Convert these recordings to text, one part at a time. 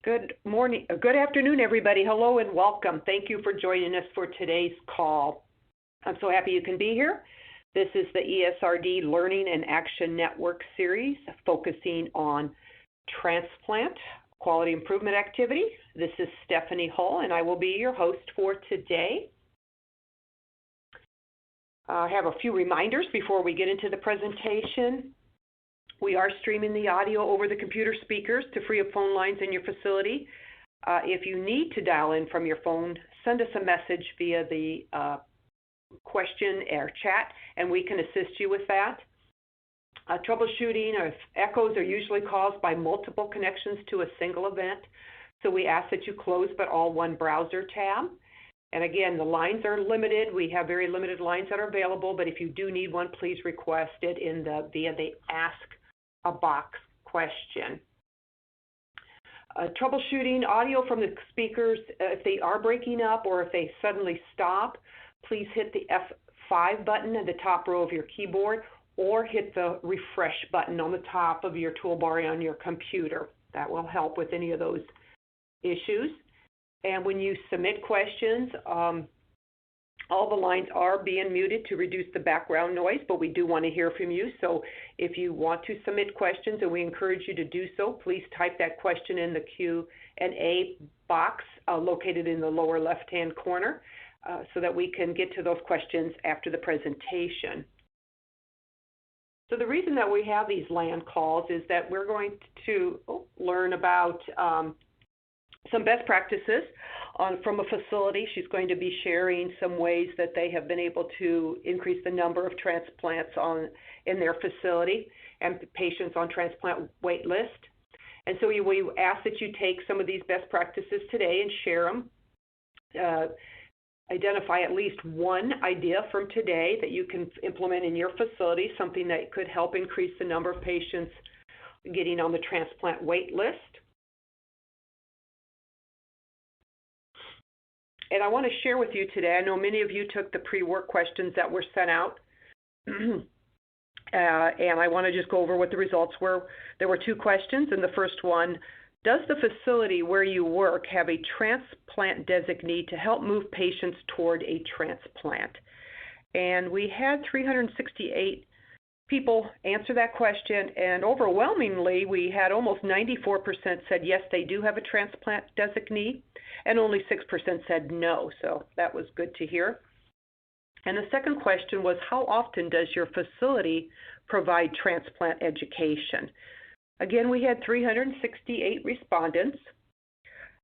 Good morning, good afternoon, everybody. Hello and welcome. Thank you for joining us for today's call. I'm so happy you can be here. This is the ESRD Learning and Action Network series focusing on transplant quality improvement activity. This is Stephanie Hull, and I will be your host for today. I have a few reminders before we get into the presentation. We are streaming the audio over the computer speakers to free up phone lines in your facility. If you need to dial in from your phone, send us a message via the question or chat, and we can assist you with that. Troubleshooting or echoes are usually caused by multiple connections to a single event, so we ask that you close but all one browser tab. And again, the lines are limited. We have very limited lines that are available, but if you do need one, please request it via the Ask a Box question. Troubleshooting audio from the speakers, if they are breaking up or if they suddenly stop, please hit the F5 button at the top row of your keyboard or hit the refresh button on the top of your toolbar on your computer. That will help with any of those issues. And when you submit questions, all the lines are being muted to reduce the background noise, but we do want to hear from you. So if you want to submit questions, and we encourage you to do so, please type that question in the Q&A box located in the lower left-hand corner so that we can get to those questions after the presentation. So the reason that we have these LAN calls is that we're going to learn about some best practices from a facility. She's going to be sharing some ways that they have been able to increase the number of transplants in their facility and patients on transplant wait list. And so we ask that you take some of these best practices today and share them. Identify at least one idea from today that you can implement in your facility, something that could help increase the number of patients getting on the transplant wait list. And I want to share with you today, I know many of you took the pre-work questions that were sent out, and I want to just go over what the results were. There were two questions, and the first one, does the facility where you work have a transplant designee to help move patients toward a transplant? And we had 368 people answer that question, and overwhelmingly, we had almost 94% said yes, they do have a transplant designee, and only 6% said no, so that was good to hear. And the second question was, how often does your facility provide transplant education? Again, we had 368 respondents,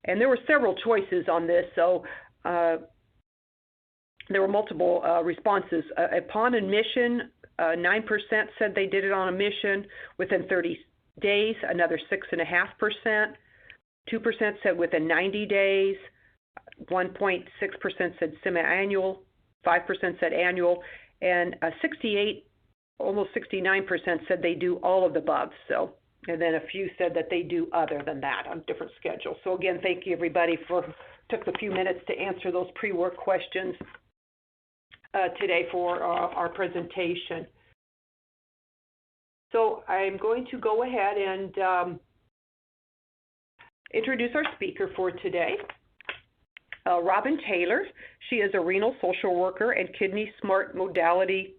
and there were several choices on this, so there were multiple responses. Upon admission, 9% said they did it on a mission within 30 days, another 6.5%. 2% said within 90 days, 1.6% said semi-annual, 5% said annual, and almost 69% said they do all of the above. So, and then a few said that they do other than that on different schedules. So again, thank you everybody took a few minutes to answer those pre-work questions today for our presentation. So I'm going to go ahead and introduce our speaker for today, Robin Taylor. She is a renal social worker and kidney smart modality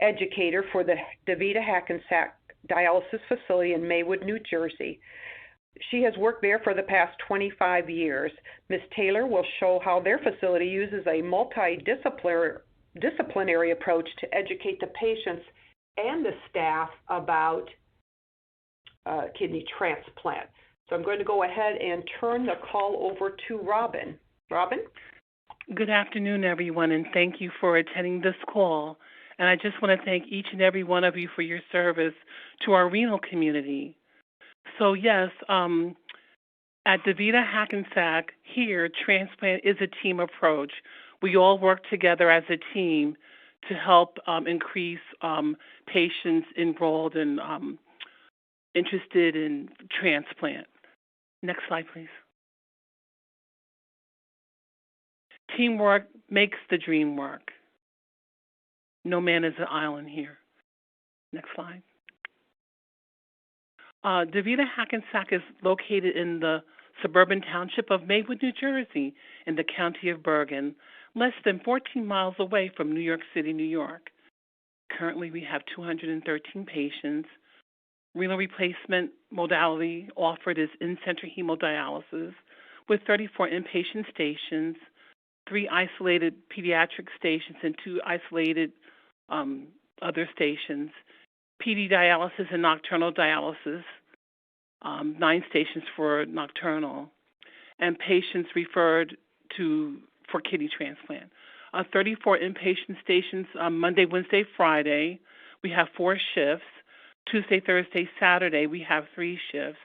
educator for the DaVita Hackensack dialysis facility in Maywood, New Jersey. She has worked there for the past 25 years. Ms. Taylor will show how their facility uses a multidisciplinary approach to educate the patients and the staff about kidney transplant. So I'm going to go ahead and turn the call over to Robin. Robin? Good afternoon, everyone, and thank you for attending this call. And I just want to thank each and every one of you for your service to our renal community. So yes, at DaVita Hackensack here, transplant is a team approach. We all work together as a team to help increase patients enrolled and interested in transplant. Next slide, please. Teamwork makes the dream work. No man is an island here. Next slide. DaVita Hackensack is located in the suburban township of Maywood, New Jersey, in the county of Bergen, less than 14 miles away from New York City, New York. Currently, we have 213 patients. Renal replacement modality offered is in-center hemodialysis with 34 inpatient stations, 3 isolated pediatric stations, and 2 isolated other stations. PD dialysis and nocturnal dialysis, 9 stations for nocturnal, and patients referred for kidney transplant. 34 inpatient stations Monday, Wednesday, Friday. We have 4 shifts. Tuesday, Thursday, Saturday, we have 3 shifts.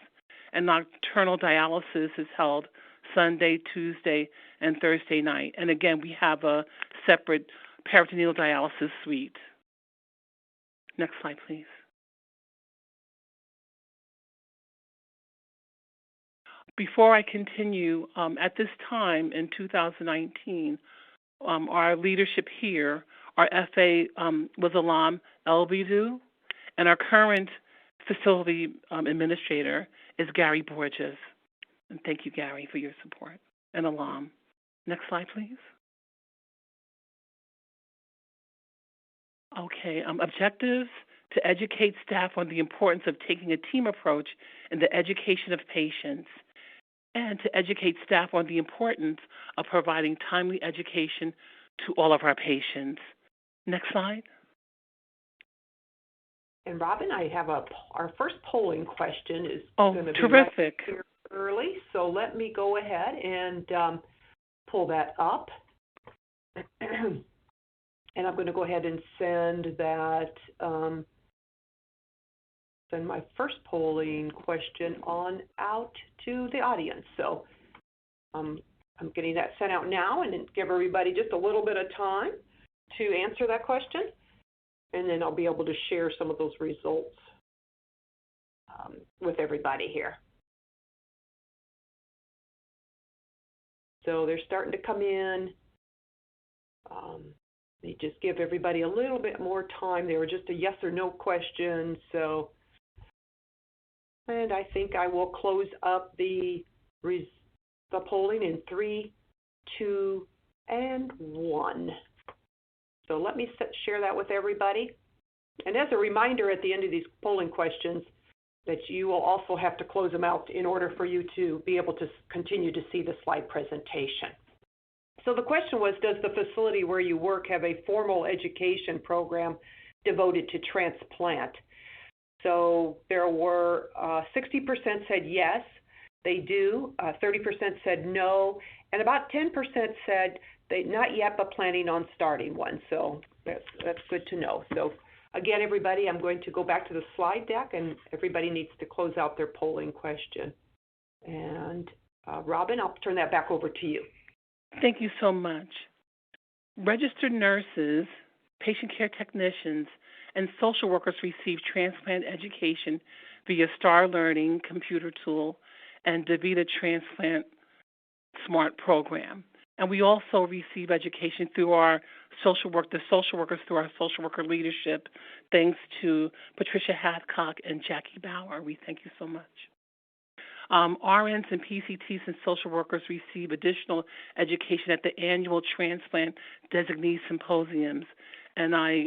And nocturnal dialysis is held Sunday, Tuesday, and Thursday night. And again, we have a separate peritoneal dialysis suite. Next slide, please. Before I continue, at this time in 2019, our leadership here, our FA was Alam Elbidu, and our current facility administrator is Gary Borges. And thank you, Gary, for your support, and Alam. Next slide, please. Okay, objectives: to educate staff on the importance of taking a team approach in the education of patients, and to educate staff on the importance of providing timely education to all of our patients. Next slide. And Robin, I have our first polling question is going to be terrific. Right here early, so let me go ahead and pull that up. And I'm going to go ahead and send that, send my first polling question on out to the audience. So I'm getting that sent out now, and then give everybody just a little bit of time to answer that question. And then I'll be able to share some of those results with everybody here. So they're starting to come in. They just give everybody a little bit more time. They were just a yes or no question. So, and I think I will close up the polling in 3, 2, and 1. So let me share that with everybody. And as a reminder at the end of these polling questions, that you will also have to close them out in order for you to be able to continue to see the slide presentation. So the question was, does the facility where you work have a formal education program devoted to transplant? So there were 60% said yes, they do, 30% said no, and about 10% said they not yet, but planning on starting one. So that's good to know. So again, everybody, I'm going to go back to the slide deck, and everybody needs to close out their polling question. And Robin, I'll turn that back over to you. Thank you so much. Registered nurses, patient care technicians, and social workers receive transplant education via Star Learning computer tool and DaVita Transplant Smart program. And we also receive education through our social workers through our social worker leadership, thanks to Patricia Hathcock and Jackie Bauer. We thank you so much. RNs and PCTs and social workers receive additional education at the annual Transplant DESIGNEE symposiums, and I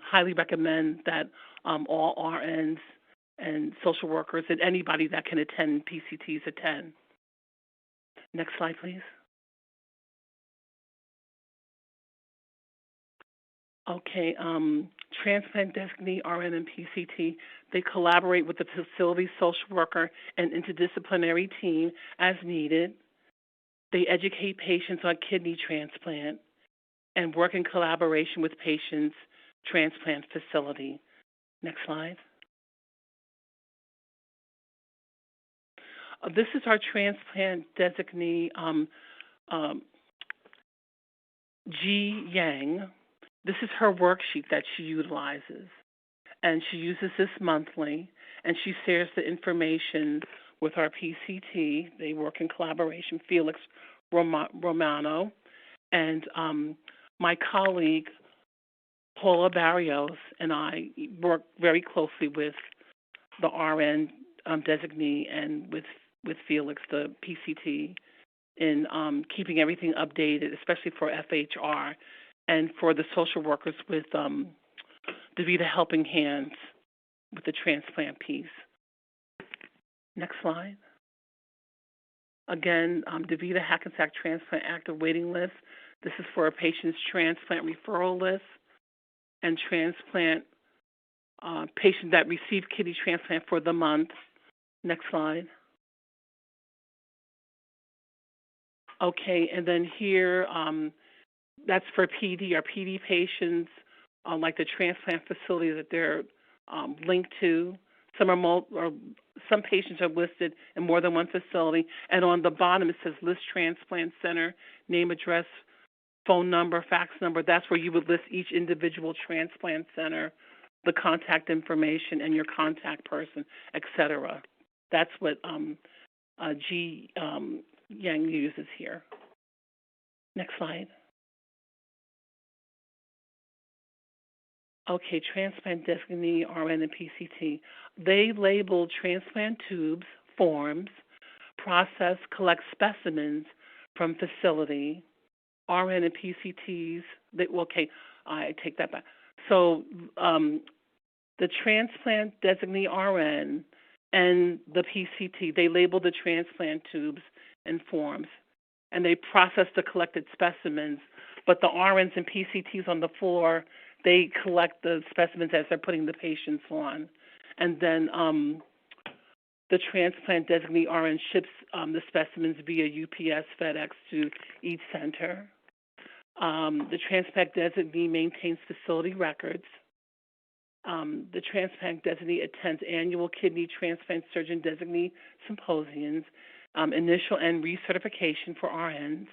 highly recommend that all RNs and social workers and anybody that can attend PCTs attend. Next slide, please. Okay, Transplant DESIGNEE, RN, and PCT, they collaborate with the facility social worker and interdisciplinary team as needed. They educate patients on kidney transplant and work in collaboration with patients' transplant facility. Next slide. This is our Transplant DESIGNEE, Ji Yang. This is her worksheet that she utilizes, and she uses this monthly, and she shares the information with our PCT. They work in collaboration, Felix Romano, and my colleague, Paula Barrios, and I work very closely with the RN designee and with with Felix, the PCT, in keeping everything updated, especially for FHR and for the social workers with DaVita Helping Hands with the transplant piece. Next slide. Again, DaVita Hackensack Transplant Active Waiting List. This is for a patient's transplant referral list and transplant patient that received kidney transplant for the month. Next slide. Okay, and then here, that's for PD. Our PD patients, like the transplant facility that they're linked to. Some patients are listed in more than one facility, and on the bottom it says list transplant center, name, address, phone number, fax number. That's where you would list each individual transplant center, the contact information, and your contact person, etc. That's what G. Yang uses here. Next slide. Okay, transplant designee, RN, and PCT. They label transplant tubes, forms, process, collect specimens from facility. RN and PCTs, I take that back. So the transplant designee RN and the PCT, they label the transplant tubes and forms, and they process the collected specimens, but the RNs and PCTs on the floor, they collect the specimens as they're putting the patients on. And then the transplant designee RN ships the specimens via UPS, FedEx to each center. The transplant designee maintains facility records. The transplant designee attends annual kidney transplant surgeon designee symposiums, initial and recertification for RNs,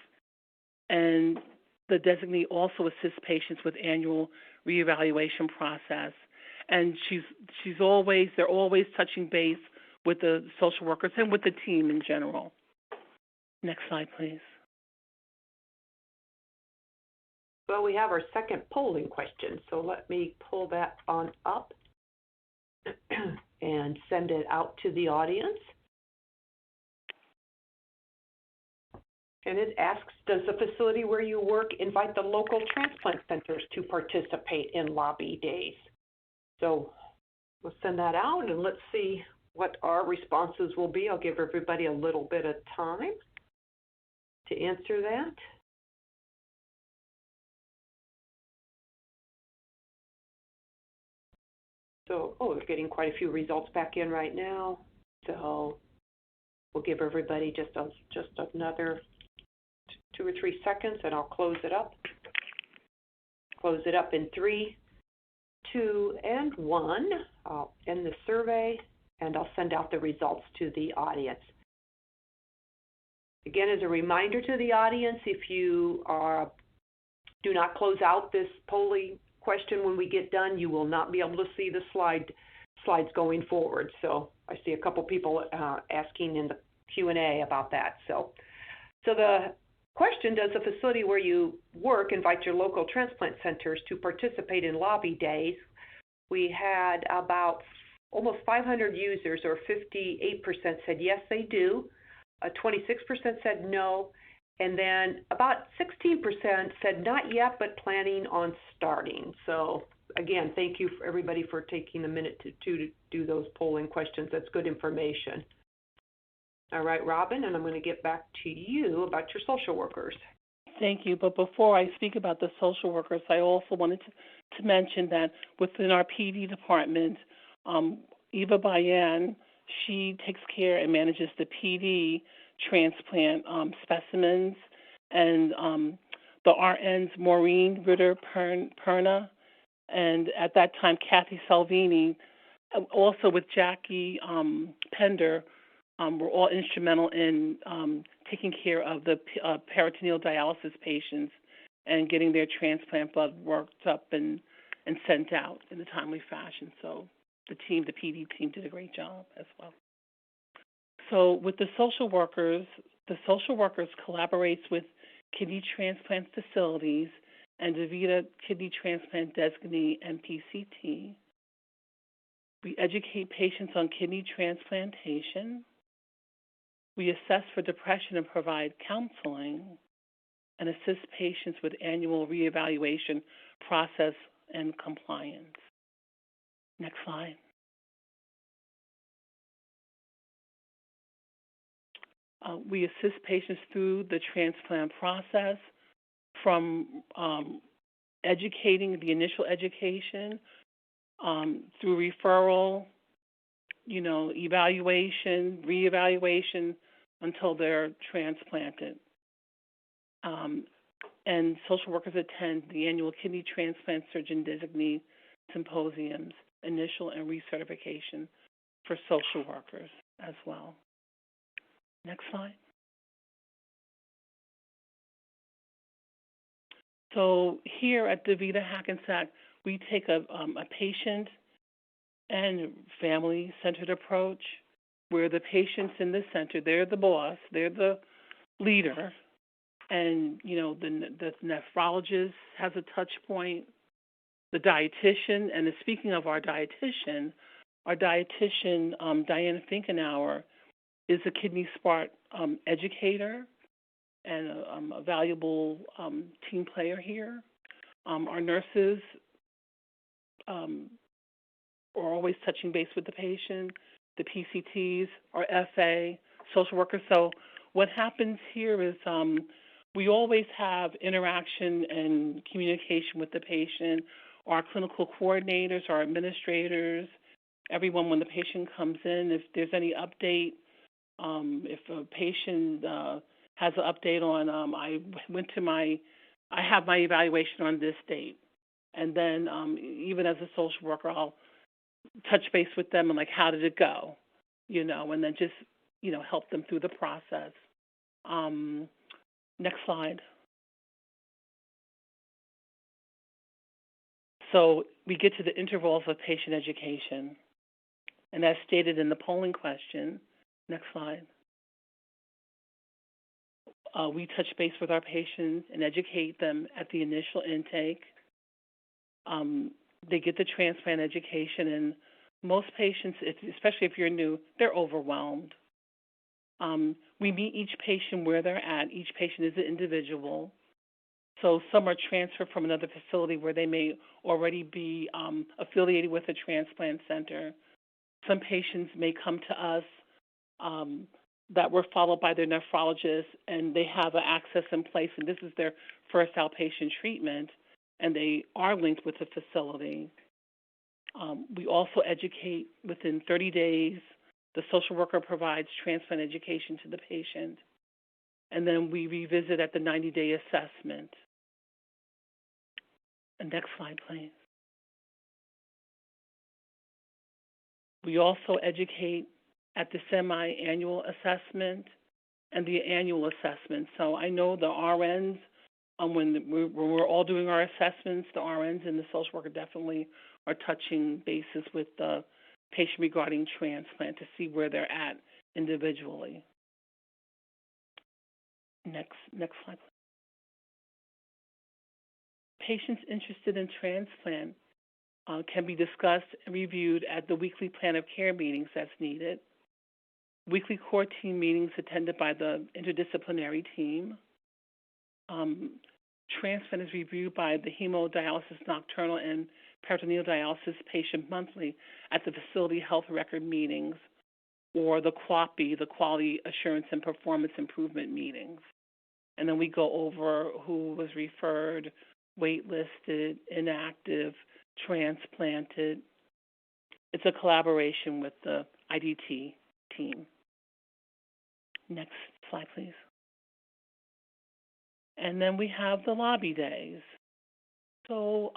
and the designee also assists patients with annual reevaluation process. And they're always touching base with the social workers and with the team in general. Next slide, please. Well, we have our second polling question, so let me pull that on up and send it out to the audience. And it asks, does the facility where you work invite the local transplant centers to participate in lobby days? So we'll send that out and let's see what our responses will be. I'll give everybody a little bit of time to answer that. So, we're getting quite a few results back in right now. So we'll give everybody just another 2 or 3 seconds, and I'll close it up. Close it up in 3, 2, and 1. I'll end the survey, and I'll send out the results to the audience. Again, as a reminder to the audience, if you do not close out this polling question when we get done, you will not be able to see the slides going forward. So I see a couple people asking in the Q&A about that. So the question, does the facility where you work invite your local transplant centers to participate in lobby days? We had about almost 500 users, or 58% said yes, they do. 26% said no. And then about 16% said not yet, but planning on starting. So again, thank you for everybody for taking a minute to do those polling questions. That's good information. All right, Robin, and I'm going to get back to you about your social workers. Thank you. But before I speak about the social workers, I also wanted to mention that within our PD department, Eva Bayan, she takes care and manages the PD transplant specimens, and the RNs, Maureen Ritter-Perna, and at that time, Kathy Salvini, also with Jackie Pender, were all instrumental in taking care of the peritoneal dialysis patients and getting their transplant blood worked up and sent out in a timely fashion. So the PD team did a great job as well. So with the social workers collaborates with kidney transplant facilities and DaVita Kidney Transplant Designee and PCT. We educate patients on kidney transplantation. We assess for depression and provide counseling and assist patients with annual reevaluation process and compliance. Next slide. We assist patients through the transplant process from educating, the initial education, through referral, evaluation, reevaluation until they're transplanted. And social workers attend the annual kidney transplant surgeon designee symposiums, initial and recertification for social workers as well. Next slide. So here at DaVita Hackensack, we take a patient and family-centered approach where the patient's in the center. They're the boss. They're the leader. And, the nephrologist has a touch point, the dietitian. And speaking of our dietitian, Diane Finkenauer, is a Kidney Smart educator and a valuable team player here. Our nurses are always touching base with the patient, the PCTs, our FA, social workers. So what happens here is we always have interaction and communication with the patient, our clinical coordinators, our administrators, everyone when the patient comes in. If there's any update, if a patient has an update on, I have my evaluation on this date. And then even as a social worker, I'll touch base with them and how did it go, and then just, help them through the process. Next slide. So we get to the intervals of patient education. And as stated in the polling question, next slide. We touch base with our patients and educate them at the initial intake. They get the transplant education, and most patients, especially if you're new, they're overwhelmed. We meet each patient where they're at. Each patient is an individual. So some are transferred from another facility where they may already be affiliated with a transplant center. Some patients may come to us that were followed by their nephrologist, and they have an access in place, and this is their first outpatient treatment, and they are linked with the facility. We also educate within 30 days. The social worker provides transplant education to the patient, and then we revisit at the 90-day assessment. And next slide, please. We also educate at the semi-annual assessment and the annual assessment. So I know the RNs, when we're all doing our assessments, the RNs and the social worker definitely are touching bases with the patient regarding transplant to see where they're at individually. Next slide. Patients interested in transplant can be discussed and reviewed at the weekly plan of care meetings as needed. Weekly core team meetings attended by the interdisciplinary team. Transplant is reviewed by the hemodialysis nocturnal and peritoneal dialysis patient monthly at the facility health record meetings, or the QAPI, the Quality Assurance and Performance Improvement meetings. And then we go over who was referred, waitlisted, inactive, transplanted. It's a collaboration with the IDT team. Next slide, please. And then we have the lobby days. So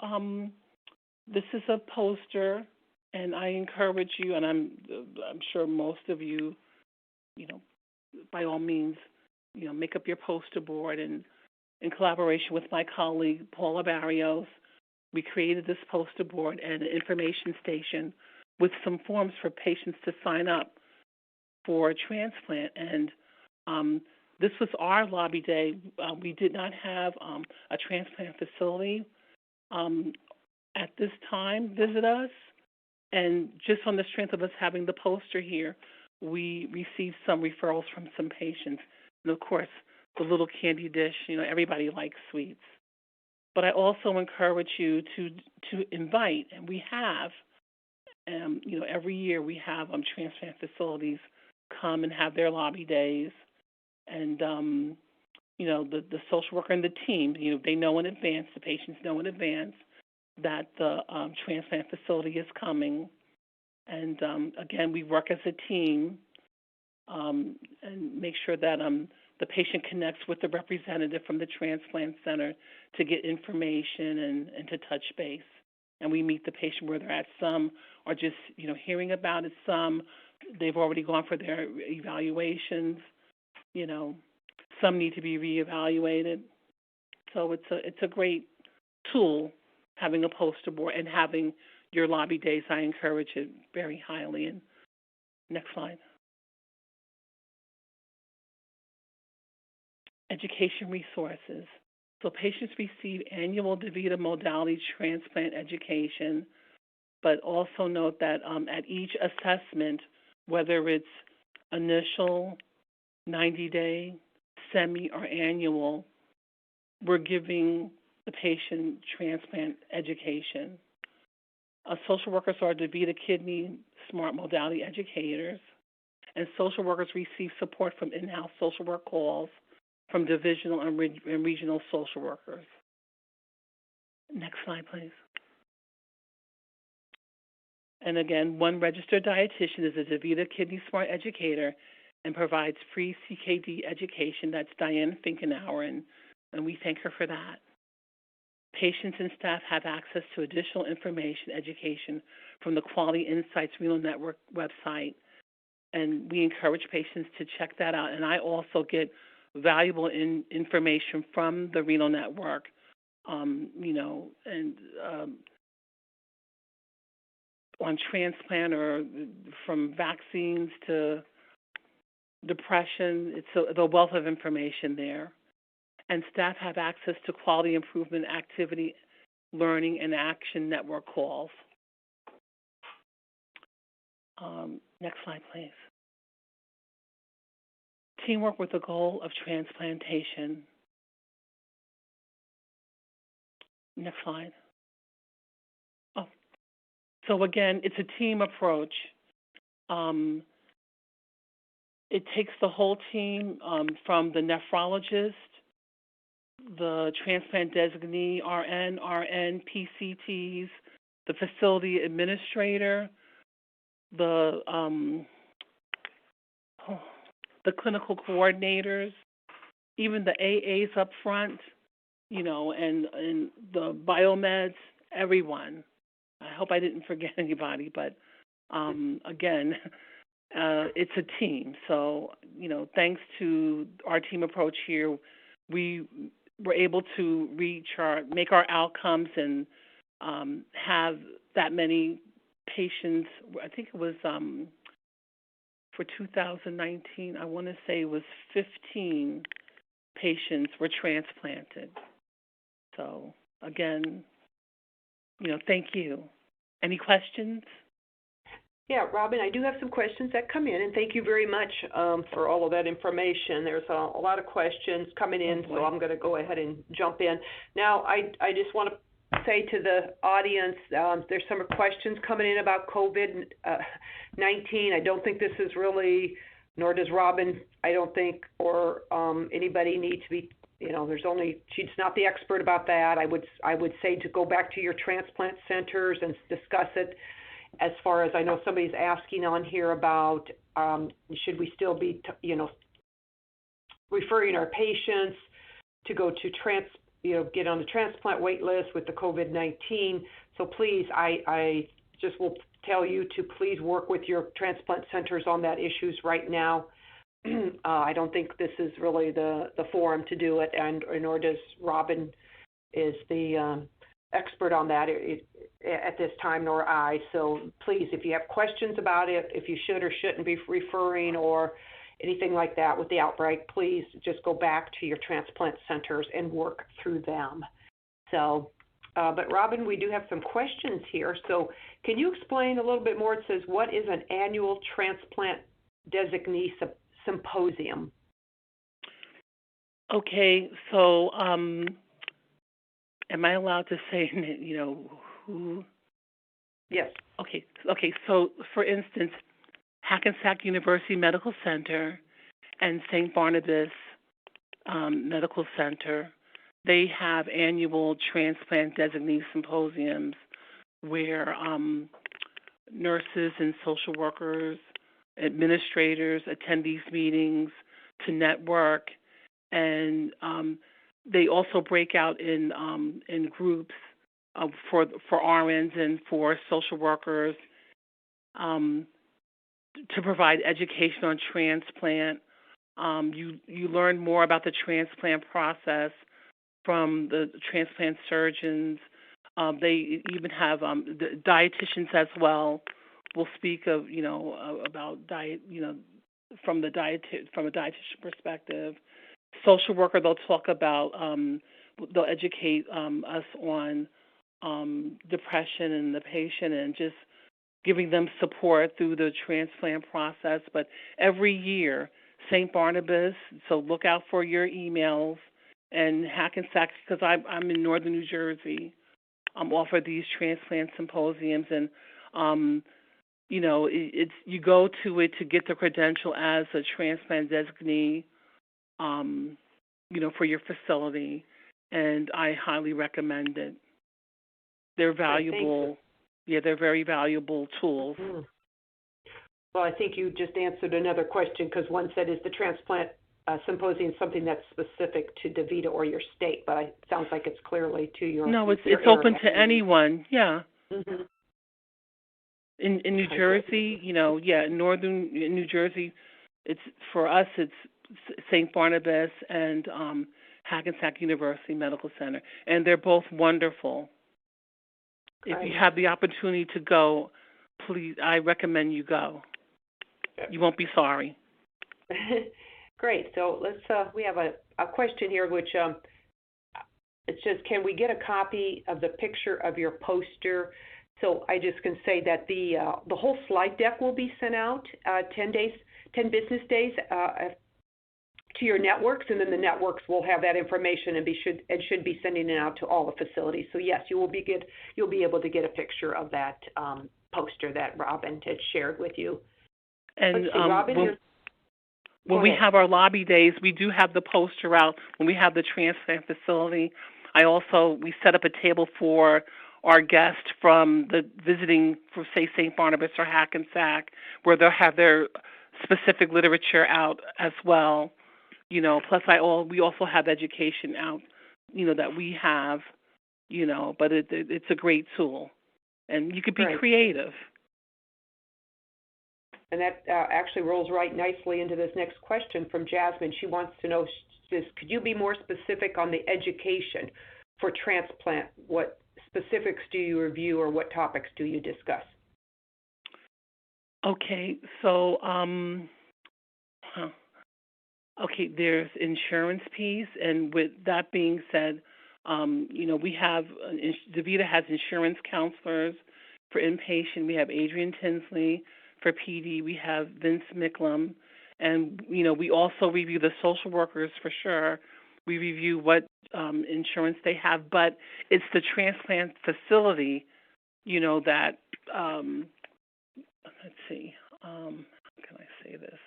this is a poster, and I encourage you, and I'm sure most of you, by all means, make up your poster board. And in collaboration with my colleague, Paula Barrios, we created this poster board and an information station with some forms for patients to sign up for a transplant. And this was our lobby day. We did not have a transplant facility at this time visit us. And just on the strength of us having the poster here, we received some referrals from some patients. And, of course, the little candy dish, everybody likes sweets. But I also encourage you to invite, and we have, every year we have transplant facilities come and have their lobby days. And, the social worker and the team, they know in advance, the patients know in advance that the transplant facility is coming. And, again, we work as a team and make sure that the patient connects with the representative from the transplant center to get information and to touch base. And we meet the patient where they're at. Some are just, hearing about it. Some, they've already gone for their evaluations. Some need to be reevaluated. So it's a great tool, having a poster board and having your lobby days. I encourage it very highly. And next slide. Education resources. So patients receive annual DaVita modality transplant education, but also note that at each assessment, whether it's initial, 90-day, semi, or annual, we're giving the patient transplant education. Social workers are DaVita Kidney Smart Modality educators, and social workers receive support from in-house social work calls from divisional and regional social workers. Next slide, please. And again, one registered dietitian is a DaVita Kidney Smart educator and provides free CKD education. That's Diane Finkenauer, and we thank her for that. Patients and staff have access to additional information, education from the Quality Insights Renal Network website, and we encourage patients to check that out. And I also get valuable information from the Renal Network, on transplant or from vaccines to depression. It's the wealth of information there. And staff have access to quality improvement activity, learning, and action network calls. Next slide, please. Teamwork with the goal of transplantation. Next slide. Oh, so again, it's a team approach. It takes the whole team from the nephrologist, the transplant designee, RN, PCTs, the facility administrator, the clinical coordinators, even the AAs up front, and the biomeds, everyone. I hope I didn't forget anybody, but again, it's a team. So, thanks to our team approach here, we were able to make our outcomes and have that many patients. I think it was for 2019, I want to say it was 15 patients were transplanted. So, again, thank you. Any questions? Yeah, Robin, I do have some questions that come in, and thank you very much for all of that information. There's a lot of questions coming in, so I'm going to go ahead and jump in. Now, I just want to say to the audience, there's some questions coming in about COVID-19. I don't think this is really, nor does Robin, I don't think, or anybody need to be, she's not the expert about that. I would say to go back to your transplant centers and discuss it. As far as I know, somebody's asking on here about should we still be, referring our patients to go to get on the transplant wait list with the COVID-19. So please, I just will tell you to please work with your transplant centers on that issues right now. I don't think this is really the forum to do it, and nor does Robin is the expert on that at this time, nor I. So please, if you have questions about it, if you should or shouldn't be referring or anything like that with the outbreak, please just go back to your transplant centers and work through them. So, but Robin, we do have some questions here. So can you explain a little bit more? It says, what is an annual transplant Designee Symposium. Okay, so am I allowed to say, who? Yes. Okay, so for instance, Hackensack University Medical Center and St. Barnabas Medical Center, they have annual transplant designee symposiums where nurses and social workers, administrators attend these meetings to network, and they also break out in groups for RNs and for social workers to provide education on transplant. You learn more about the transplant process from the transplant surgeons. They even have the dietitians as well. We'll speak of about diet, from a dietitian perspective. Social worker, they'll talk about, they'll educate us on depression in the patient and just giving them support through the transplant process. But every year, St. Barnabas, so look out for your emails, and Hackensack, because I'm in northern New Jersey, offer these transplant symposiums, and it's you go to it to get the credential as a transplant designee, for your facility, and I highly recommend it. They're valuable. Yeah, they're very valuable tools. Mm-hmm. Well, I think you just answered another question, because one said, is the transplant symposium something that's specific to DeVita or your state? But it sounds like it's clearly to your No, it's your open area. to anyone. Yeah. Mm-hmm. In New Jersey, in northern New Jersey, it's for us. It's St. Barnabas and Hackensack University Medical Center, and they're both wonderful. If you have the opportunity to go, please, I recommend you go. You won't be sorry. Great. So let's. We have a question here, which it says, can we get a copy of the picture of your poster? So I just can say that the whole slide deck will be sent out 10 business days to your networks, and then the networks will have that information and should be sending it out to all the facilities. So yes, you'll be able to get a picture of that poster that Robin had shared with you. And see, Robin, when we have our lobby days, we do have the poster out. When we have the transplant facility, we set up a table for our guests from the visiting for, say, St. Barnabas or Hackensack, where they'll have their specific literature out as well. Plus we also have education out, that we have, but it's a great tool, and you could be creative. And that actually rolls right nicely into this next question from Jasmine. She wants to know, could you be more specific on the education for transplant? What specifics do you review, or what topics do you discuss? Okay, so there's insurance piece, and with that being said, we have DeVita has insurance counselors for inpatient. We have Adrian Tinsley. For PD, we have Vince Micklem, and we also review the social workers for sure. We review what insurance they have, but it's the transplant facility, that let's see, how can I say this?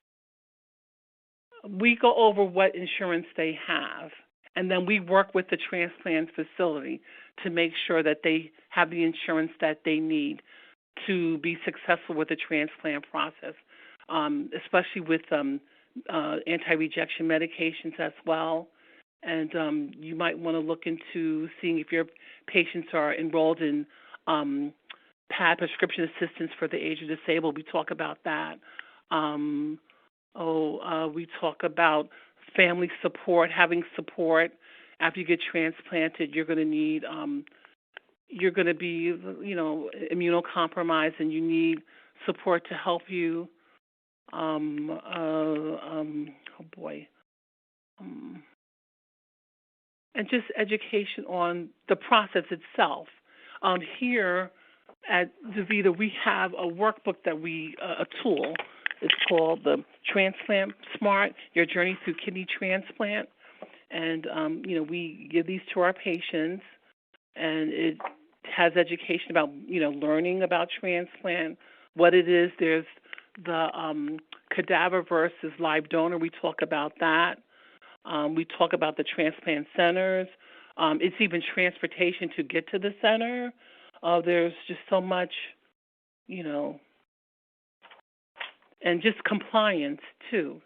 We go over what insurance they have, and then we work with the transplant facility to make sure that they have the insurance that they need to be successful with the transplant process, especially with anti-rejection medications as well. And you might want to look into seeing if your patients are enrolled in PAD, prescription assistance for the aged or disabled. We talk about that. We talk about family support, having support. After you get transplanted, you're going to need, you're going to be, immunocompromised, and you need support to help you. And just education on the process itself. Here at DeVita, we have a workbook that a tool It's called the Transplant Smart, Your Journey Through Kidney Transplant. And, we give these to our patients, and it has education about, learning about transplant, what it is. There's the cadaver versus live donor. We talk about that. We talk about the transplant centers. It's even transportation to get to the center. There's just so much, and just compliance too,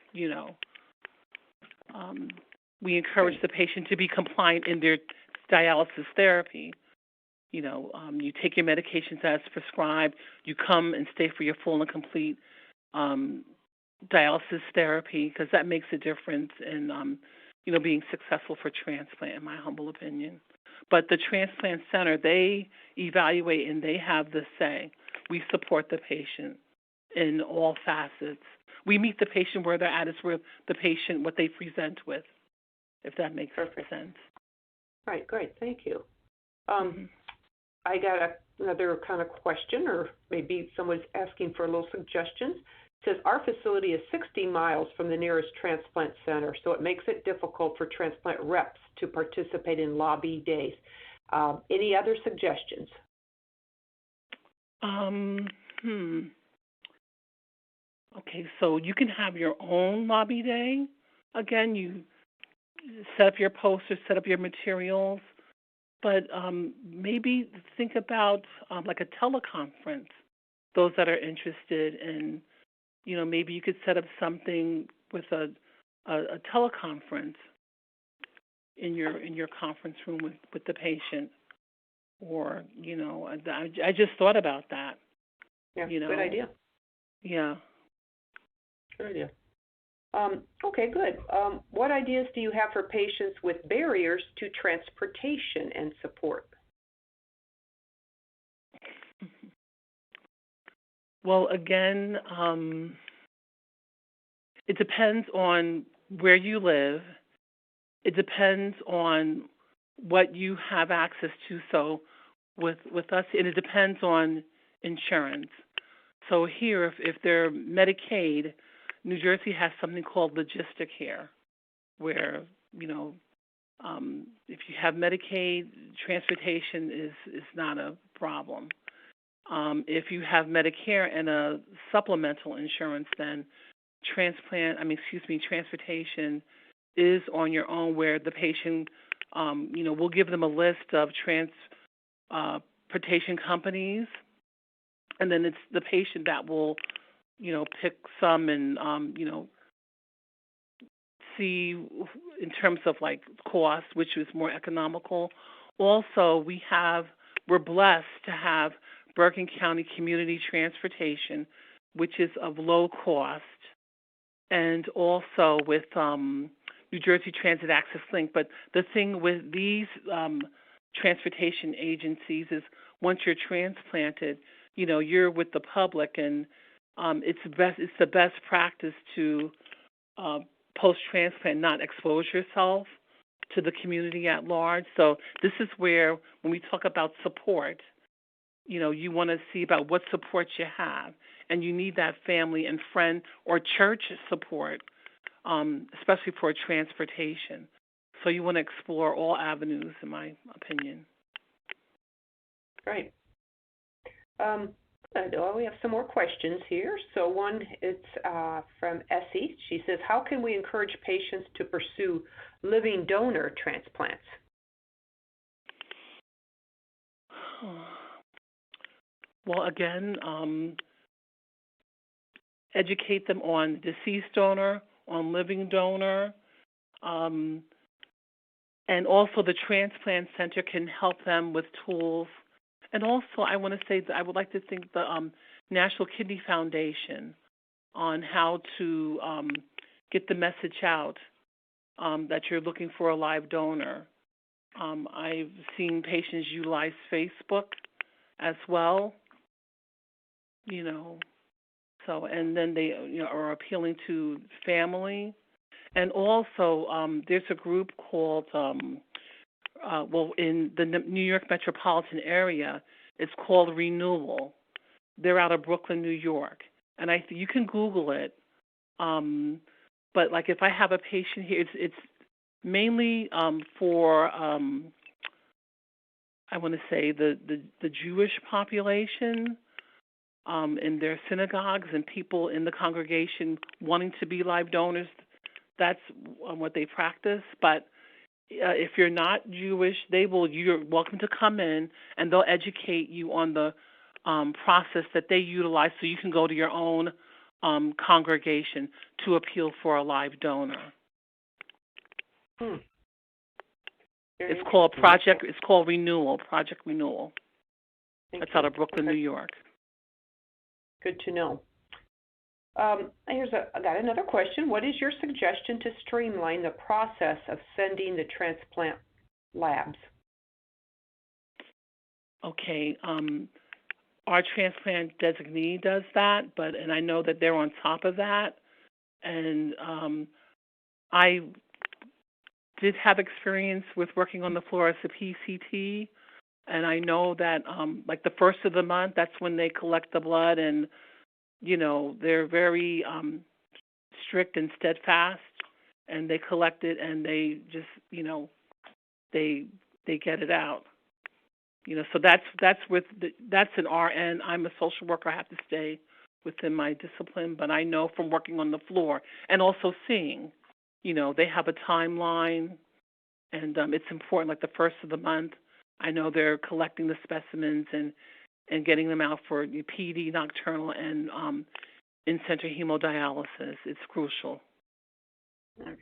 We encourage the patient to be compliant in their dialysis therapy. You take your medications as prescribed. You come and stay for your full and complete dialysis therapy, because that makes a difference in, being successful for transplant, in my humble opinion. But the transplant center, they evaluate and they have the say. We support the patient in all facets. We meet the patient where they're at, is where the patient, what they present with, if that makes sense. Right, great, thank you. I got another kind of question, or maybe someone's asking for a little suggestions. It says, our facility is 60 miles from the nearest transplant center, so it makes it difficult for transplant reps to participate in lobby days. Any other suggestions? Okay, so you can have your own lobby day. Again, you set up your posters, set up your materials, but maybe think about like a teleconference, those that are interested in, maybe you could set up something with a teleconference in your conference room with the patient, or, I just thought about that. Yeah, good idea. Yeah. Good idea. Okay, good. What ideas do you have for patients with barriers to transportation and support? Well, again, it depends on where you live. It depends on what you have access to. So with us, and it depends on insurance. So here, if they're Medicaid, New Jersey has something called Logistic Care, where, if you have Medicaid, transportation is not a problem. If you have Medicare and a supplemental insurance, then transportation is on your own, where the patient, we'll give them a list of transportation companies, and then it's the patient that will, pick some and, see in terms of like cost, which is more economical. Also, we're blessed to have Bergen County Community Transportation, which is of low cost, and also with New Jersey Transit Access Link. But the thing with these transportation agencies is once you're transplanted, you're with the public, and it's the best practice to post-transplant not expose yourself to the community at large. So this is where, when we talk about support, you want to see about what support you have, and you need that family and friend or church support, especially for transportation. So you want to explore all avenues, in my opinion. Great. We have some more questions here. So one, it's from Essie. She says, how can we encourage patients to pursue living donor transplants? Well, again, educate them on deceased donor, on living donor, and also the transplant center can help them with tools. And also, I want to say that I would like to thank the National Kidney Foundation on how to get the message out that you're looking for a live donor. I've seen patients utilize Facebook as well, so, and then they are appealing to family. And also, there's a group called, in the New York metropolitan area, it's called Renal. They're out of Brooklyn, New York. and you can Google it. But like if I have a patient here, it's mainly for I want to say the Jewish population in their synagogues and people in the congregation wanting to be live donors. That's what they practice. But if you're not Jewish, you're welcome to come in, and they'll educate you on the process that they utilize, so you can go to your own congregation to appeal for a live donor. It's called Renewal, Project Renewal. That's out of Brooklyn, New York. Good to know. I got another question. What is your suggestion to streamline the process of sending the transplant labs? Okay. Our transplant designee does that, and I know that they're on top of that. And I did have experience with working on the floor as a PCT, and I know that like the first of the month, that's when they collect the blood, and they're very strict and steadfast, and they collect it, and they just they get it out. So that's an RN. I'm a social worker. I have to stay within my discipline, but I know from working on the floor and also seeing, they have a timeline, and it's important. Like the first of the month, I know they're collecting the specimens and getting them out for PD, nocturnal, and in-center hemodialysis. It's crucial. Okay.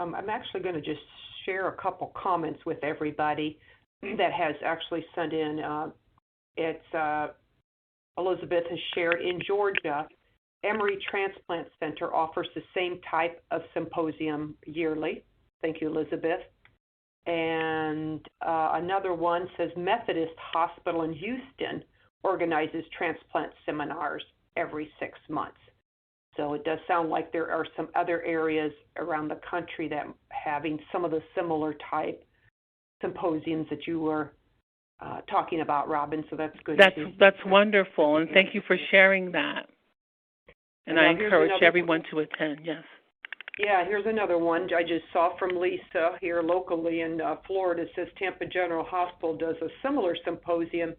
I'm actually going to just share a couple comments with everybody that has actually sent in. Elizabeth has shared, in Georgia, Emory Transplant Center offers the same type of symposium yearly. Thank you, Elizabeth. And another one says Methodist Hospital in Houston organizes transplant seminars every 6 months. So it does sound like there are some other areas around the country that are having some of the similar type symposiums that you were talking about, Robin. So that's good. That's wonderful, and thank you for sharing that. And I encourage everyone to attend, yes. Yeah, here's another one I just saw from Lisa here locally in Florida. It says Tampa General Hospital does a similar symposium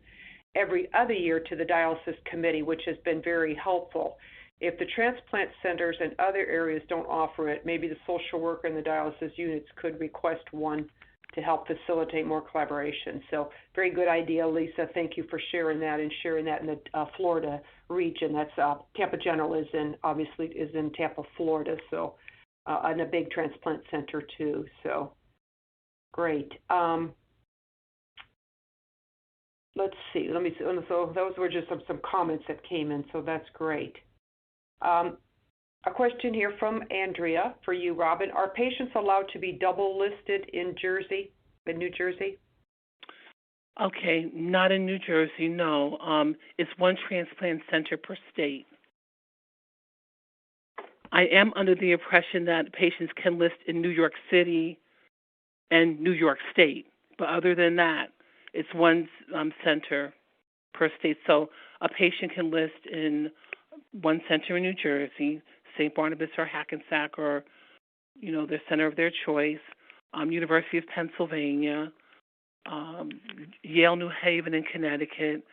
every other year to the dialysis committee, which has been very helpful. If the transplant centers and other areas don't offer it, maybe the social worker and the dialysis units could request one to help facilitate more collaboration. So very good idea, Lisa. Thank you for sharing that and sharing that in the Florida region. That's Tampa General is in Tampa, Florida. So and a big transplant center too. So great. Let's see. So those were just some comments that came in. So that's great. A question here from Andrea for you, Robin. Are patients allowed to be double listed in New Jersey? Okay, not in New Jersey, no. It's one transplant center per state. I am under the impression that patients can list in New York City and New York State, but other than that, it's one center per state. So a patient can list in one center in New Jersey, St. Barnabas or Hackensack, or their center of their choice, University of Pennsylvania, Yale New Haven in Connecticut.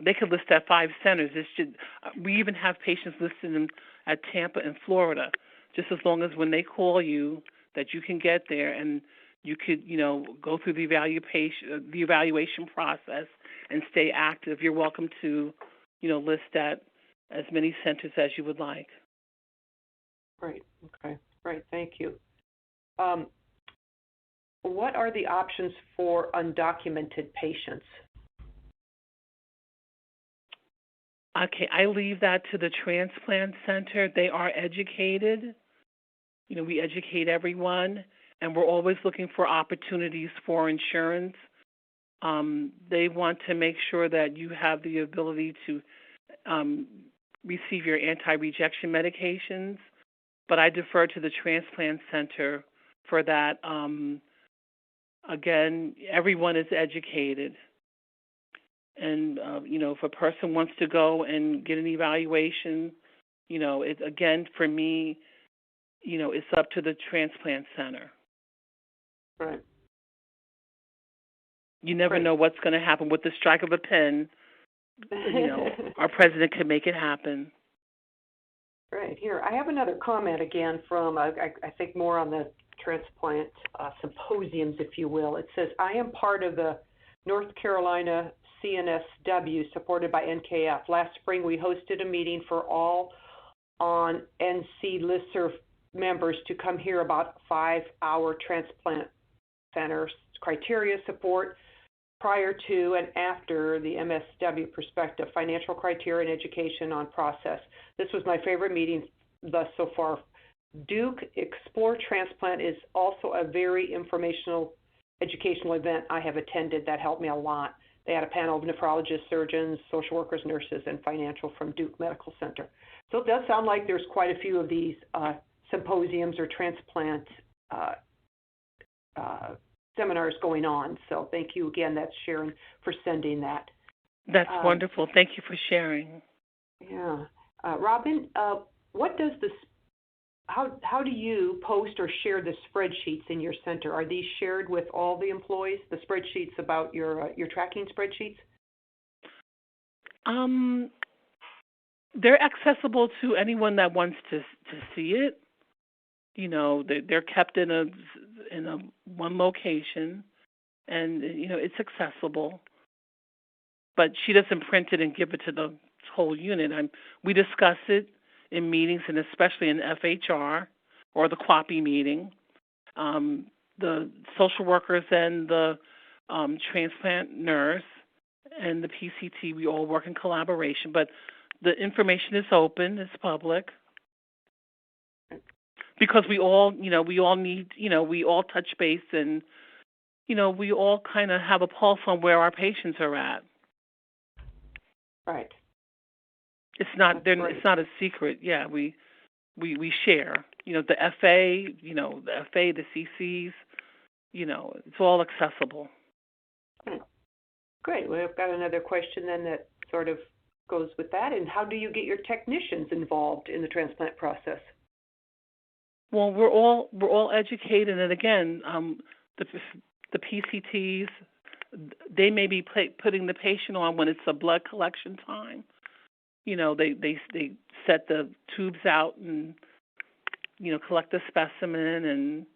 They could list at 5 centers. We even have patients listed at Tampa and Florida, just as long as when they call you that you can get there and you could, go through the evaluation process and stay active. You're welcome to, list at as many centers as you would like. Great. Okay. Great. Thank you. What are the options for undocumented patients? Okay, I leave that to the transplant center. They are educated. We educate everyone, and we're always looking for opportunities for insurance. They want to make sure that you have the ability to receive your anti-rejection medications, but I defer to the transplant center for that. Again, everyone is educated. And, if a person wants to go and get an evaluation, it, again, for me, it's up to the transplant center. Right. You never Great. know what's going to happen with the strike of a pen. Our president can make it happen. Right. Here, I have another comment again from, I think more on the transplant symposiums, if you will. It says, I am part of the North Carolina CNSW supported by NKF. Last spring, we hosted a meeting for all on NC listserv members to come hear about 5-hour transplant centers, criteria, support, prior to and after the MSW perspective, financial criteria, and education on process. This was my favorite meeting thus so far. Duke Explore Transplant is also a very informational, educational event I have attended that helped me a lot. They had a panel of nephrologists, surgeons, social workers, nurses, and financial from Duke Medical Center. So it does sound like there's quite a few of these symposiums or transplant seminars going on. So thank you again, that's Sharon, for sending that. That's wonderful. Thank you for sharing. Yeah. Robin, what does this, how do you post or share the spreadsheets in your center? Are these shared with all the employees, the spreadsheets about your tracking spreadsheets? They're accessible to anyone that wants to see it. They're kept in a one location, and it's accessible. But she doesn't print it and give it to the whole unit. We discuss it in meetings, and especially in FHR or the QAPI meeting. The social workers and the transplant nurse and the PCT, we all work in collaboration. But the information is open, it's public. Because we all need, we all touch base, and, we all kind of have a pulse on where our patients are at. Right. It's not a secret. Yeah, we share. The FA, the CCs, it's all accessible. Great. Well, I've got another question then that sort of goes with that. And how do you get your technicians involved in the transplant process? Well, we're all educated, and again, the PCTs, they may be putting the patient on when it's a blood collection time. They set the tubes out and collect the specimen, and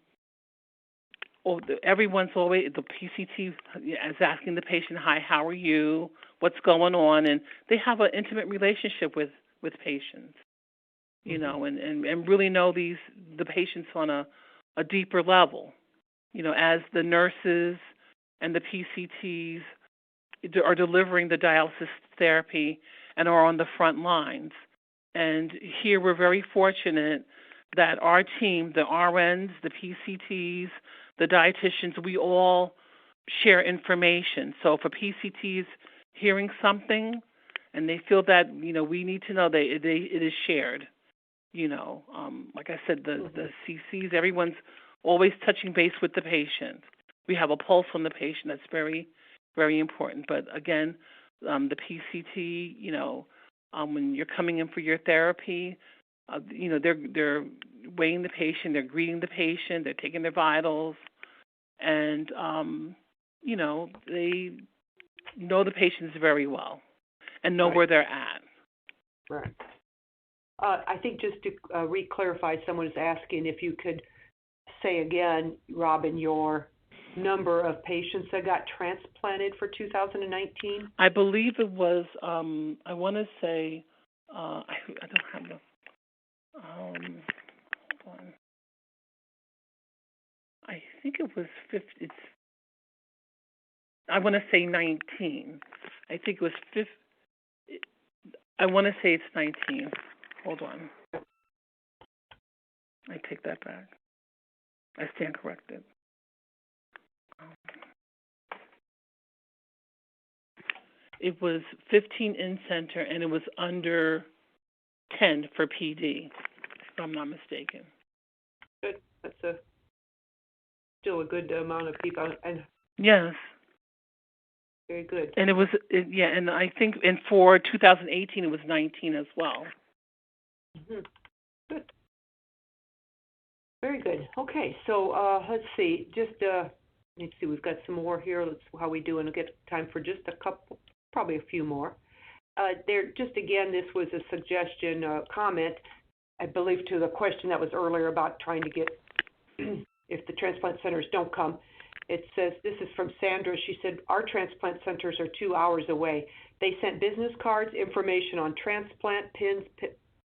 everyone's always, the PCT is asking the patient, "Hi, how are you? What's going on?" And they have an intimate relationship with patients. And really know the patients on a deeper level, as the nurses and the PCTs are delivering the dialysis therapy and are on the front lines. And here we're very fortunate that our team, the RNs, the PCTs, the dietitians, we all share information. So if a PCT is hearing something and they feel that, we need to know, it is shared. Like I said, the CCs, everyone's always touching base with the patient. We have a pulse on the patient. That's very, very important. But again, the PCT, when you're coming in for your therapy, they're weighing the patient, they're greeting the patient, they're taking their vitals, and they know the patients very well and know where they're at. Right. I think just to re-clarify, someone is asking if you could say again, Robin, your number of patients that got transplanted for 2019. I believe it was, I want to say, I don't have the, hold on. I think it was 50, I want to say 19. I think it was 50, I want to say it's 19. Hold on. I take that back. I stand corrected. It was 15 in-center, and it was under 10 for PD, if I'm not mistaken. Good. That's still a good amount of people. And yes. Very good. And and I think for 2018 it was 19 as well. Mm-hmm. Good. Very good. Okay, so let's see. Let's see. We've got some more here. Let's how we do, and we'll get time for just a couple, probably a few more. Just again, this was a suggestion, comment, I believe, to the question that was earlier about trying to get if the transplant centers don't come. It says, this is from Sandra. She said, our transplant centers are 2 hours away. They sent business cards, information on transplant pins,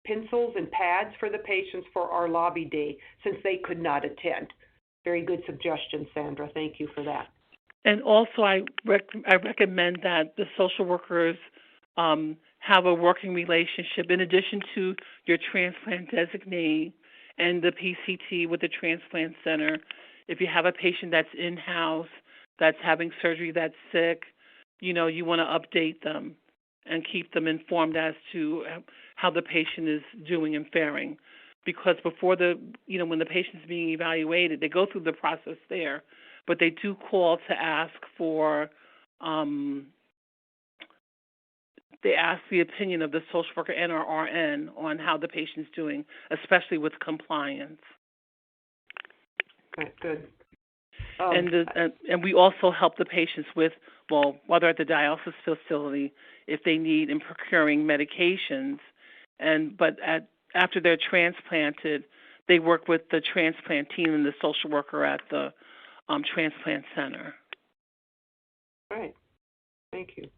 pencils, and pads for the patients for our lobby day since they could not attend. Very good suggestion, Sandra. Thank you for that. And also, I recommend that the social workers have a working relationship in addition to your transplant designee and the PCT with the transplant center. If you have a patient that's in-house, that's having surgery, that's sick, you want to update them and keep them informed as to how the patient is doing and faring. Because before when the patient's being evaluated, they go through the process there, but they do call to ask for, they ask the opinion of the social worker and or RN on how the patient's doing, especially with compliance. Okay, good. And we also help the patients with, while they're at the dialysis facility, if they need in procuring medications. But after they're transplanted, they work with the transplant team and the social worker at the transplant center. Right. Thank you.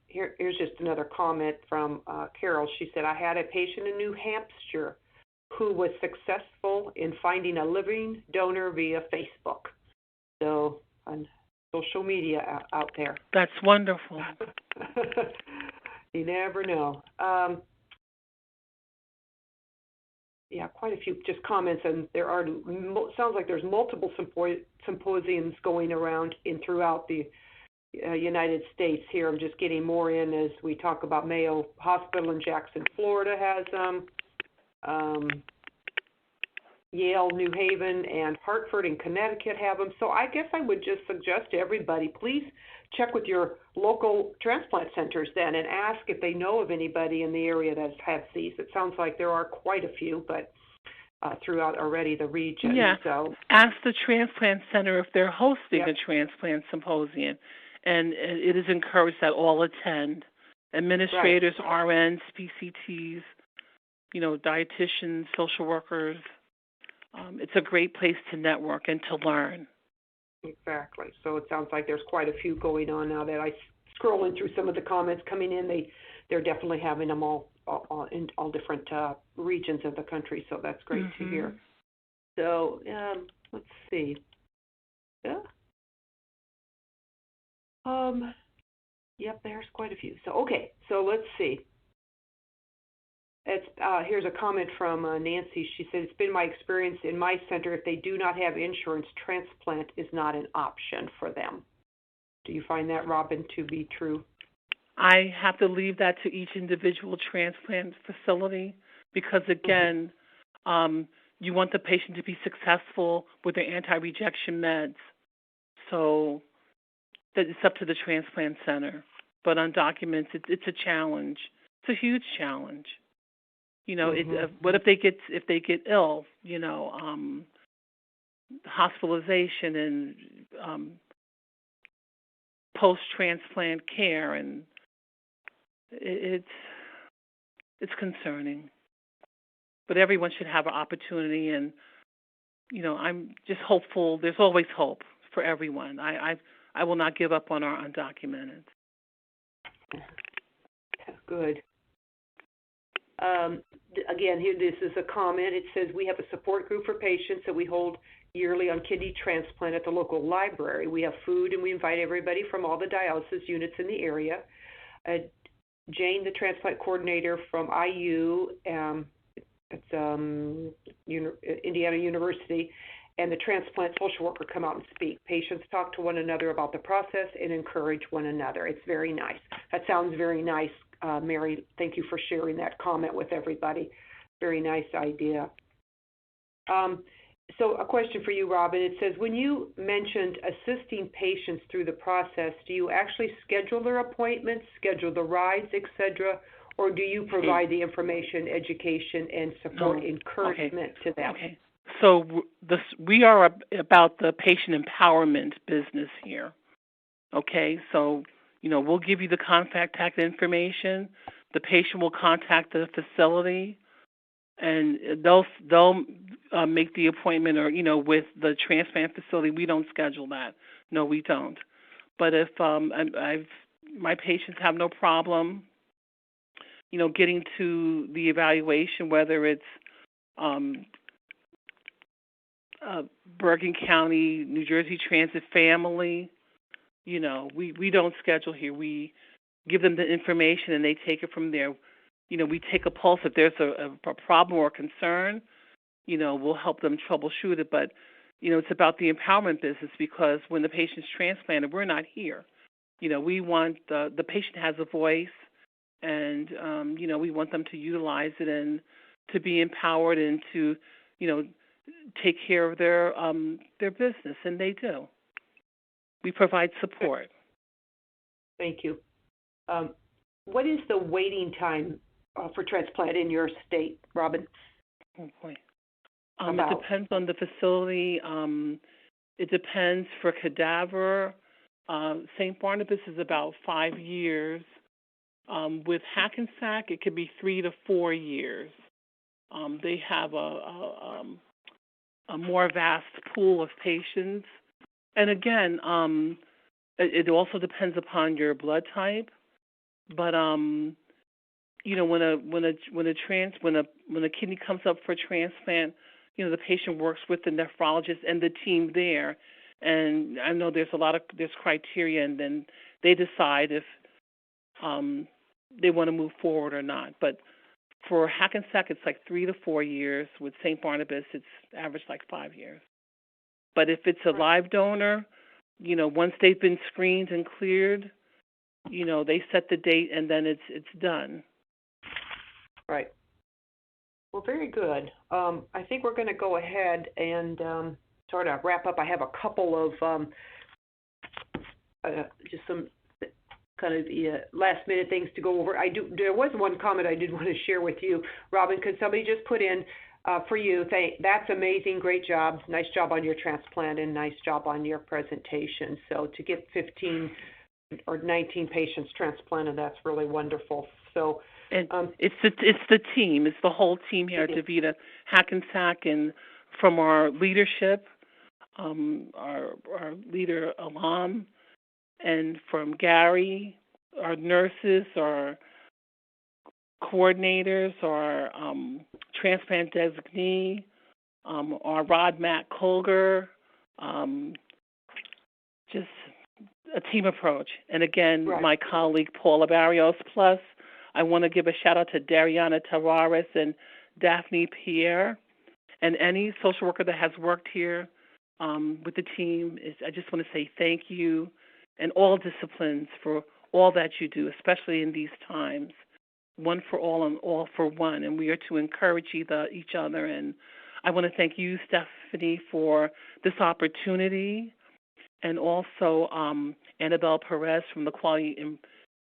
Here's just another comment from Carol. She said, I had a patient in New Hampshire who was successful in finding a living donor via Facebook. So on social media out there. That's wonderful. You never know. Yeah, quite a few just comments, and there are, sounds like there's multiple symposiums going around throughout the United States here. I'm just getting more in as we talk about Mayo Hospital in Jackson, Florida has them. Yale, New Haven, and Hartford and Connecticut have them. So I guess I would just suggest to everybody, please check with your local transplant centers then and ask if they know of anybody in the area that has these. It sounds like there are quite a few, but throughout already the region. Yeah. So ask the transplant center if they're hosting Yep. a transplant symposium, and it is encouraged that all attend. Administrators, Right. RNs, PCTs, dietitians, social workers. It's a great place to network and to learn. Exactly. So it sounds like there's quite a few going on now that I scrolling through some of the comments coming in. They're definitely having them all in all different regions of the country. So that's great to hear. So let's see. Yeah. Yep, there's quite a few. So okay. So let's see. Here's a comment from Nancy. She said, it's been my experience in my center, if they do not have insurance, transplant is not an option for them. Do you find that, Robin, to be true? I have to leave that to each individual transplant facility because, again, you want the patient to be successful with their anti-rejection meds. So that it's up to the transplant center. But on documents, it's a challenge. It's a huge challenge. What if they get ill? Hospitalization and post-transplant care, and it's concerning. But everyone should have an opportunity, and I'm just hopeful. There's always hope for everyone. I will not give up on our undocumented. Good. Again, here this is a comment. It says, we have a support group for patients that we hold yearly on kidney transplant at the local library. We have food, and we invite everybody from all the dialysis units in the area. Jane, the transplant coordinator from IU, Indiana University, and the transplant social worker come out and speak. Patients talk to one another about the process and encourage one another. It's very nice. That sounds very nice. Mary, thank you for sharing that comment with everybody. Very nice idea. So a question for you, Robin. It says, when you mentioned assisting patients through the process, do you actually schedule their appointments, schedule the rides, etc., or do you provide the information, education, and support, encouragement to them? Okay. So we are about the patient empowerment business here. Okay. So, we'll give you the contact information. The patient will contact the facility, and they'll make the appointment, or with the transplant facility. We don't schedule that. No, we don't. But if my patients have no problem, getting to the evaluation, whether it's Bergen County, New Jersey Transit Family, we don't schedule here. We give them the information and they take it from there. We take a pulse. If there's a problem or a concern, we'll help them troubleshoot it. But, it's about the empowerment business, because when the patient's transplanted, we're not here. We want the patient has a voice, and, we want them to utilize it and to be empowered and to, take care of their business, and they do. We provide support. Thank you. What is the waiting time for transplant in your state, Robin? Oh, boy. It depends on the facility. It depends for cadaver. St. Barnabas is about 5 years. With Hackensack, it could be 3 to 4 years. They have a more vast pool of patients. And again, it also depends upon your blood type. But when a kidney comes up for transplant, the patient works with the nephrologist and the team there. And I know there's criteria, and then they decide if they want to move forward or not. But for Hackensack, it's like 3 to 4 years. With St. Barnabas, it's average like 5 years. But if it's a live donor, once they've been screened and cleared, they set the date and then it's done. Right. Well, very good. I think we're going to go ahead and sort of wrap up. I have a couple of just some kind of last-minute things to go over. There was one comment I did want to share with you, Robin, because somebody just put in for you. That's amazing. Great job. Nice job on your transplant, and nice job on your presentation. So to get 15 or 19 patients transplanted, that's really wonderful. So and it's the team. It's the whole team here at DaVita Hackensack, and from our leadership, our leader Alam, and from Gary, our nurses, our coordinators, our transplant designee, our Rod Matt Colger, just a team approach. And again, my colleague Paula Barrios. Plus, I want to give a shout out to Dariana Tavares and Daphne Pierre, and any social worker that has worked here with the team. I just want to say thank you, and all disciplines for all that you do, especially in these times. One for all and all for one, and we are to encourage each other. And I want to thank you, Stephanie, for this opportunity, and also Annabelle Perez from the Quality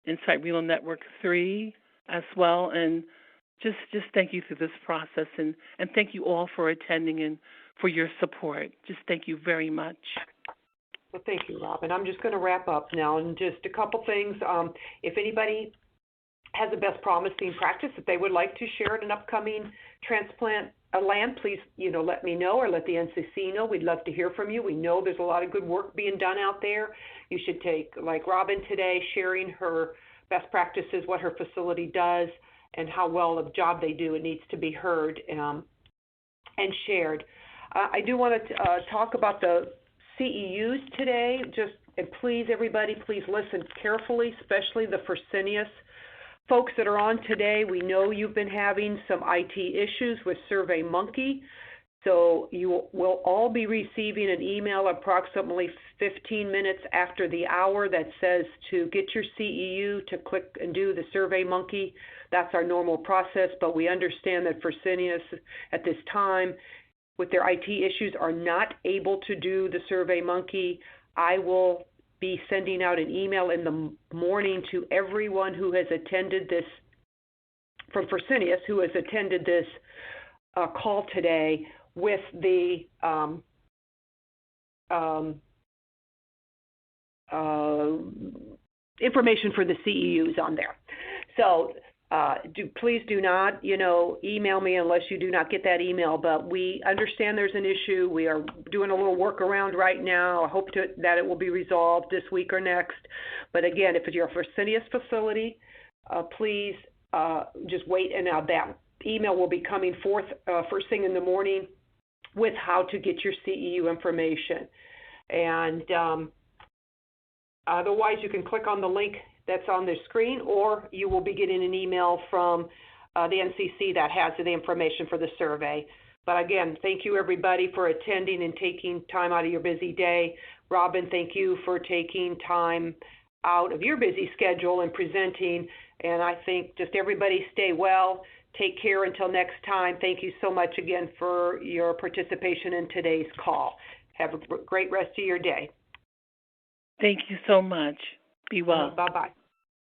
Insight Renal Network 3 as well. And just thank you through this process, and thank you all for attending and for your support. Just thank you very much. Well, thank you, Robin. I'm just going to wrap up now, and just a couple things. If anybody has a best promising practice that they would like to share at an upcoming Transplant LAN, please, let me know, or let the NCC know. We'd love to hear from you. We know there's a lot of good work being done out there. You should take, like Robin today, sharing her best practices, what her facility does, and how well a job they do. It needs to be heard and shared. I do want to talk about the CEUs today. And please, everybody, please listen carefully, especially the Fresenius folks that are on today. We know you've been having some IT issues with SurveyMonkey, so you will all be receiving an email approximately 15 minutes after the hour that says to get your CEU to click and do the SurveyMonkey. That's our normal process, but we understand that Fresenius at this time with their IT issues are not able to do the SurveyMonkey, I will be sending out an email in the morning to everyone who has attended this, from Fresenius, who has attended this call today with the information for the CEUs on there. So please do not, email me unless you do not get that email. But we understand there's an issue. We are doing a little workaround right now. I hope that it will be resolved this week or next. But again, if it's your Fresenius facility, please just wait, and that email will be coming forth first thing in the morning with how to get your CEU information. And otherwise, you can click on the link that's on the screen, or you will be getting an email from the NCC that has the information for the survey. But again, thank you everybody for attending and taking time out of your busy day. Robin, thank you for taking time out of your busy schedule and presenting. And I think just everybody stay well. Take care until next time. Thank you so much again for your participation in today's call. Have a great rest of your day. Thank you so much. Be well. Bye-bye.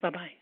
Bye-bye.